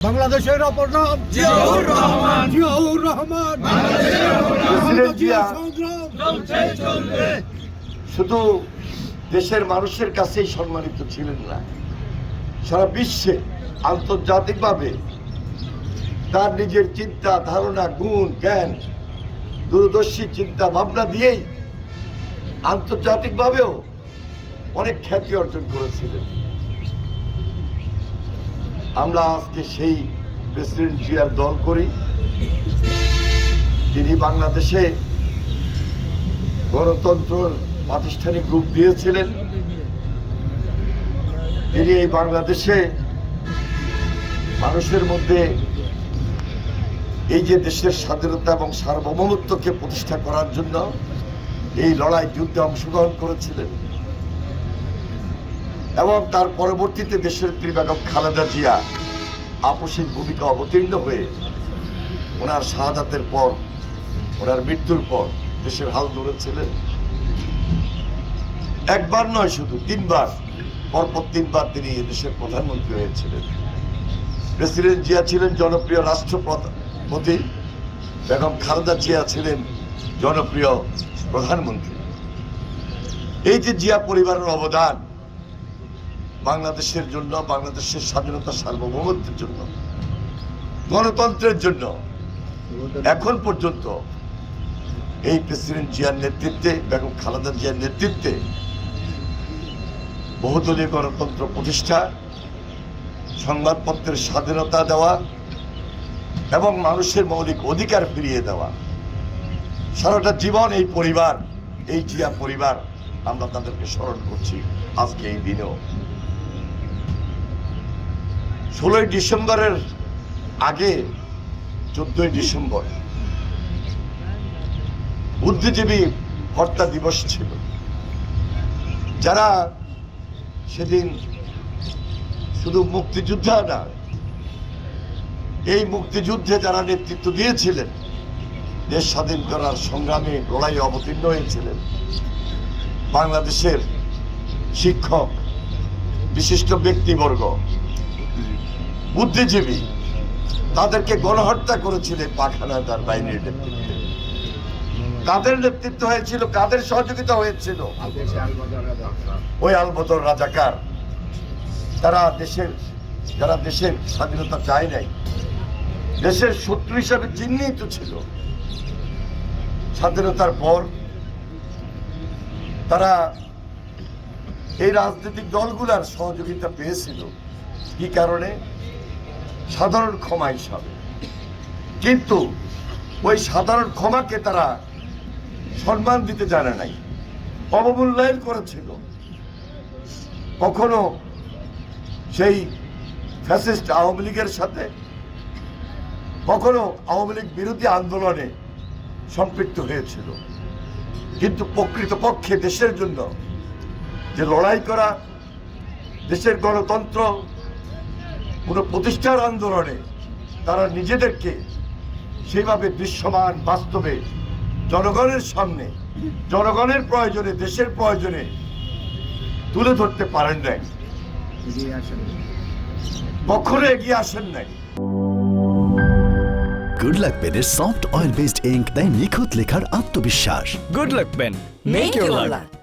বাংলাদেশের অপর নাম জিয়াউর রহমান। জিয়াউর রহমান শুধু দেশের মানুষের কাছেই সম্মানিত ছিলেন না, সারা বিশ্বে আন্তর্জাতিকভাবে তার নিজের চিন্তা ধারণা, গুণ, জ্ঞান, দূরদর্শী চিন্তা ভাবনা দিয়েই আন্তর্জাতিকভাবেও অনেক খ্যাতি অর্জন করেছিলেন। আমরা আজকে সেই প্রেসিডেন্ট জিয়ার দল করি। তিনি বাংলাদেশে গণতন্ত্র প্রাতিষ্ঠানিক রূপ দিয়েছিলেন। তিনি এই বাংলাদেশে মানুষের মধ্যে এই যে দেশের স্বাধীনতা এবং সার্বভৌমত্বকে প্রতিষ্ঠা করার জন্য এই লড়াই যুদ্ধে অংশগ্রহণ করেছিলেন এবং তার পরবর্তীতে দেশের বেগম খালেদা জিয়া আপসিক ভূমিকা অবতীর্ণ হয়ে ওনার শাহাদাতের পর, ওনার মৃত্যুর পর দেশের হাল ধরেছিলেন। একবার নয়, শুধু তিনবার, পরপর তিনবার তিনি দেশের প্রধানমন্ত্রী হয়েছিলেন। প্রেসিডেন্ট জিয়া ছিলেন জনপ্রিয় রাষ্ট্রপতি, বেগম খালেদা জিয়া ছিলেন জনপ্রিয় প্রধানমন্ত্রী। এই যে জিয়া পরিবারের অবদান বাংলাদেশের জন্য, বাংলাদেশের স্বাধীনতা সার্বভৌমত্বের জন্য, গণতন্ত্রের জন্য, এখন পর্যন্ত এই প্রেসিডেন্ট জিয়ার নেতৃত্বে, বেগম খালেদা জিয়ার নেতৃত্বে বহুদলীয় গণতন্ত্র প্রতিষ্ঠা, সংবাদপত্রের স্বাধীনতা দেওয়া এবং মানুষের মৌলিক অধিকার ফিরিয়ে দেওয়া। সারাটা জীবন এই পরিবার, এই জিয়া পরিবার, আমরা তাদেরকে স্মরণ করছি আজকে এই দিনেও। 16ই ডিসেম্বরের আগে 14ই ডিসেম্বর বুদ্ধিজীবী হত্যা দিবস ছিল। যারা সেদিন শুধু মুক্তিযোদ্ধা না, এই মুক্তিযুদ্ধে যারা নেতৃত্ব দিয়েছিলেন, দেশ স্বাধীন করার সংগ্রামে লড়াইয়ে অবতীর্ণ হয়েছিলেন, বাংলাদেশের শিক্ষক, বিশিষ্ট ব্যক্তিবর্গ, বুদ্ধিজীবী, তাদেরকে গণহত্যা করেছিলেন পাখানাদার বাহিনীর নেতৃত্বে। কাদের নেতৃত্ব হয়েছিল, কাদের সহযোগিতা হয়েছিল? ওই আলবদর রাজাকার। যারা দেশের স্বাধীনতা চায় নাই, দেশের শত্রু হিসাবে চিহ্নিত ছিল। স্বাধীনতার পর তারা এই রাজনৈতিক দলগুলার সহযোগিতা পেয়েছিল। কি কারণে? সাধারণ ক্ষমা হিসাবে। কিন্তু ওই সাধারণ ক্ষমাকে তারা সম্মান দিতে জানে নাই, অবমূল্যায়ন করেছিল। কখনো সেই ফ্যাসিস্ট আওয়ামী লীগের সাথে, কখনো আওয়ামী লীগ বিরোধী আন্দোলনে সম্পৃক্ত হয়েছিল। কিন্তু প্রকৃতপক্ষে দেশের জন্য যে লড়াই করা, দেশের গণতন্ত্র পুনঃপ্রতিষ্ঠার আন্দোলনে তারা নিজেদেরকে সেভাবে দৃশ্যমান বাস্তবে জনগণের সামনে, জনগণের প্রয়োজনে, দেশের প্রয়োজনে তুলে ধরতে পারেন নাই, কখনো এগিয়ে আসেন নাই। গুড লাক পেনের সফট অয়েল বেসড ইঙ্ক দেয় নিখুঁত লেখার আত্মবিশ্বাস। Good luck pen. Make your luck.